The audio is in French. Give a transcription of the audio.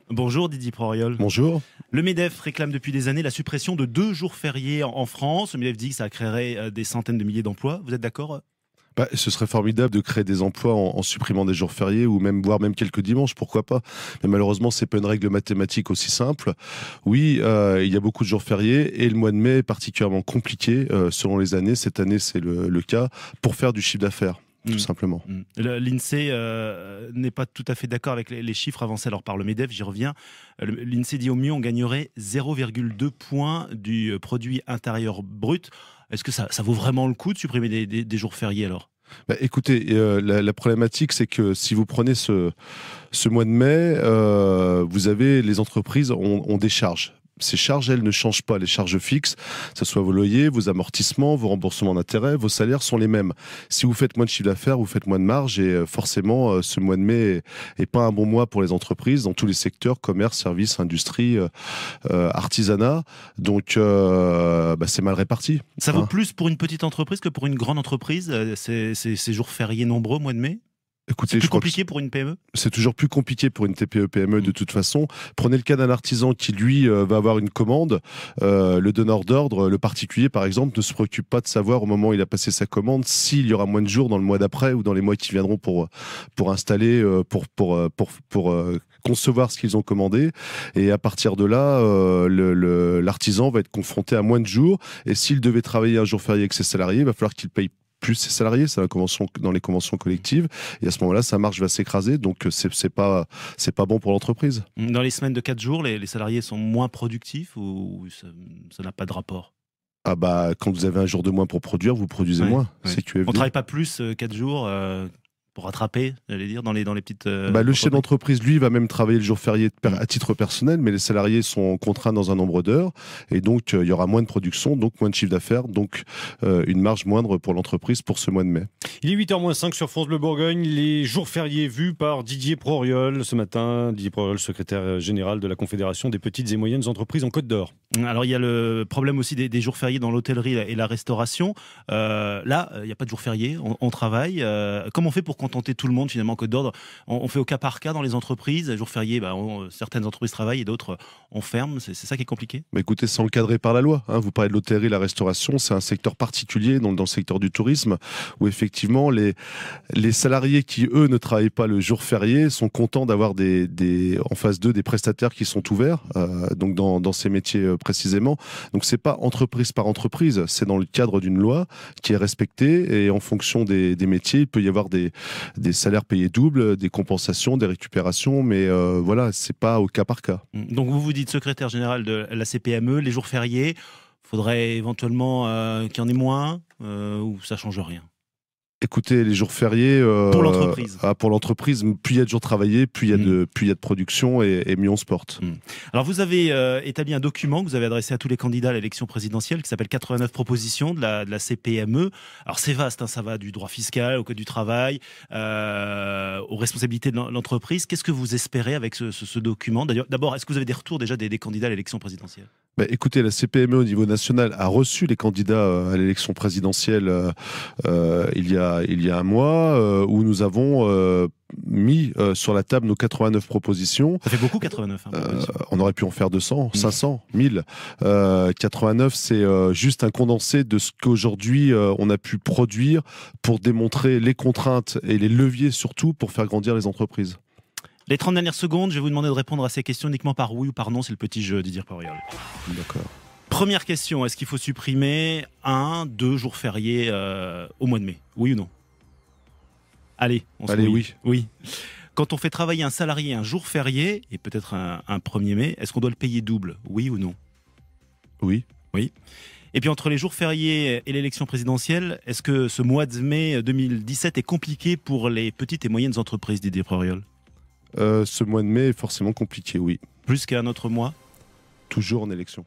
Bonjour Didier Proariol. Bonjour. Le MEDEF réclame depuis des années la suppression de 2 jours fériés en France. Le MEDEF dit que ça créerait des centaines de milliers d'emplois. Vous êtes d'accord ? Ce serait formidable de créer des emplois en supprimant des jours fériés ou même voire même quelques dimanches, pourquoi pas. Mais malheureusement, c'est pas une règle mathématique aussi simple. Oui, il y a beaucoup de jours fériés et le mois de mai est particulièrement compliqué selon les années. Cette année, c'est le cas pour faire du chiffre d'affaires. Tout simplement. L'INSEE n'est pas tout à fait d'accord avec les chiffres avancés alors par le MEDEF, j'y reviens. L'INSEE dit au mieux on gagnerait 0,2 points du produit intérieur brut. Est-ce que ça vaut vraiment le coup de supprimer des jours fériés alors ? Écoutez, la problématique, c'est que si vous prenez ce mois de mai, vous avez les entreprises ont des charges. Ces charges, elles ne changent pas. Les charges fixes, que ce soit vos loyers, vos amortissements, vos remboursements d'intérêts, vos salaires sont les mêmes. Si vous faites moins de chiffre d'affaires, vous faites moins de marge et forcément, ce mois de mai est pas un bon mois pour les entreprises dans tous les secteurs, commerce, services, industrie, artisanat. Donc, c'est mal réparti. Ça vaut plus pour une petite entreprise que pour une grande entreprise, ces jours fériés nombreux au mois de mai ? Écoutez, c'est plus compliqué pour une PME ? C'est toujours plus compliqué pour une TPE-PME de toute façon. Prenez le cas d'un artisan qui, lui, va avoir une commande. Le donneur d'ordre, le particulier, par exemple, ne se préoccupe pas de savoir au moment où il a passé sa commande s'il y aura moins de jours dans le mois d'après ou dans les mois qui viendront pour installer, pour concevoir ce qu'ils ont commandé. Et à partir de là, l'artisan va être confronté à moins de jours. Et s'il devait travailler un jour férié avec ses salariés, il va falloir qu'il paye plus ses salariés, c'est dans les conventions collectives, et à ce moment-là, sa marge va s'écraser, donc c'est pas bon pour l'entreprise. Dans les semaines de 4 jours, les salariés sont moins productifs ou ça n'a pas de rapport ? Quand vous avez un jour de moins pour produire, vous produisez moins. Ouais. CQFD. On travaille pas plus 4 jours pour rattraper, j'allais dire, dans les petites... le chef d'entreprise, lui, va même travailler le jour férié à titre personnel, mais les salariés sont contraints dans un nombre d'heures, et donc il y aura moins de production, donc moins de chiffre d'affaires, donc une marge moindre pour l'entreprise pour ce mois de mai. Il est 8h-5 sur France Bleu Bourgogne, les jours fériés vus par Didier Proariol. Ce matin, Didier Proariol, secrétaire général de la Confédération des petites et moyennes entreprises en Côte d'Or. Alors il y a le problème aussi des jours fériés dans l'hôtellerie et la restauration. Là, il n'y a pas de jours fériés, on travaille. Comment on fait pour contenter tout le monde finalement en Côte d'Or ? On fait au cas par cas dans les entreprises. Les jours fériés, certaines entreprises travaillent et d'autres on ferme. C'est ça qui est compliqué ? Écoutez, c'est encadré par la loi. Vous parlez de l'hôtellerie, la restauration, c'est un secteur particulier dans le secteur du tourisme où effectivement les salariés qui, eux, ne travaillent pas le jour férié sont contents d'avoir en face d'eux des prestataires qui sont ouverts, donc dans ces métiers précisément. Donc c'est pas entreprise par entreprise, c'est dans le cadre d'une loi qui est respectée et en fonction des métiers, il peut y avoir des salaires payés doubles, des compensations, des récupérations, mais voilà, c'est pas au cas par cas. Donc vous dites secrétaire général de la CPME, les jours fériés, faudrait éventuellement qu'il y en ait moins ou ça change rien ? Écoutez, les jours fériés pour l'entreprise. Pour l'entreprise, plus il y a de jours travaillés, plus il y a de production et mieux on se porte. Alors vous avez établi un document que vous avez adressé à tous les candidats à l'élection présidentielle qui s'appelle 89 propositions de la CPME. Alors c'est vaste, ça va du droit fiscal au code du travail, aux responsabilités de l'entreprise. Qu'est-ce que vous espérez avec ce document ? D'abord, est-ce que vous avez des retours déjà des candidats à l'élection présidentielle ? Écoutez, la CPME au niveau national a reçu les candidats à l'élection présidentielle il y a un mois où nous avons mis sur la table nos 89 propositions. Ça fait beaucoup 89. On aurait pu en faire 200, 500, 1000. 89, c'est juste un condensé de ce qu'aujourd'hui on a pu produire pour démontrer les contraintes et les leviers surtout pour faire grandir les entreprises. Les 30 dernières secondes, je vais vous demander de répondre à ces questions uniquement par oui ou par non. C'est le petit jeu, Didier Proariol. D'accord. Première question, est-ce qu'il faut supprimer 2 jours fériés au mois de mai ? Oui ou non ? Allez, oui. Oui. Quand on fait travailler un salarié un jour férié, et peut-être un 1er mai, est-ce qu'on doit le payer double ? Oui ou non ? Oui. Oui. Et puis entre les jours fériés et l'élection présidentielle, est-ce que ce mois de mai 2017 est compliqué pour les petites et moyennes entreprises, Didier Proariol ? Ce mois de mai est forcément compliqué, oui. Plus qu'un autre mois ? Toujours en élection.